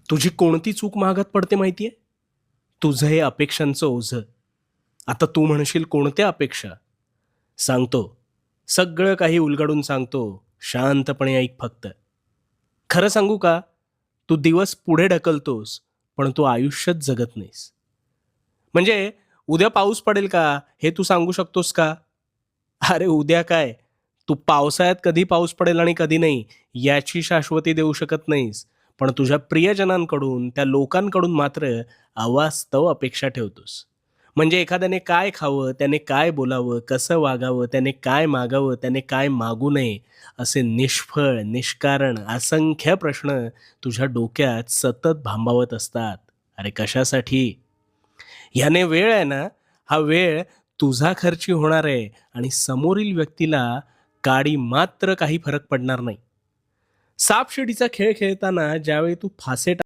तुझी कोणती चूक महागात पडते माहितीये? तुझं हे अपेक्षांचं ओझं. आता तू म्हणशील कोणत्या अपेक्षा? सांगतो. सगळं काही उलगडून सांगतो. शांतपणे ऐक फक्त. खरं सांगू का? तू दिवस पुढे ढकलतोस, पण तू आयुष्यच जगत नाहीस. म्हणजे उद्या पाऊस पडेल का? हे तू सांगू शकतोस का? अरे उद्या काय? तू पावसाळ्यात कधी पाऊस पडेल आणि कधी नाही, याची शाश्वती देऊ शकत नाहीस. पण तुझ्या प्रियजनांकडून, त्या लोकांकडून मात्र अवास्तव अपेक्षा ठेवतोस. म्हणजे एखाद्याने काय खावं, त्याने काय बोलावं, कसं वागावं, त्याने काय मागावं, त्याने काय मागू नये, असे निष्फळ, निष्कारण असंख्य प्रश्न तुझ्या डोक्यात सतत भांबावत असतात. अरे कशासाठी? ह्याने वेळ आहे ना, हा वेळ तुझा खर्ची होणार आहे आणि समोरील व्यक्तीला काडी मात्र काही फरक पडणार नाही. सापशिडीचा खेळ खेळताना ज्यावेळी तू फासे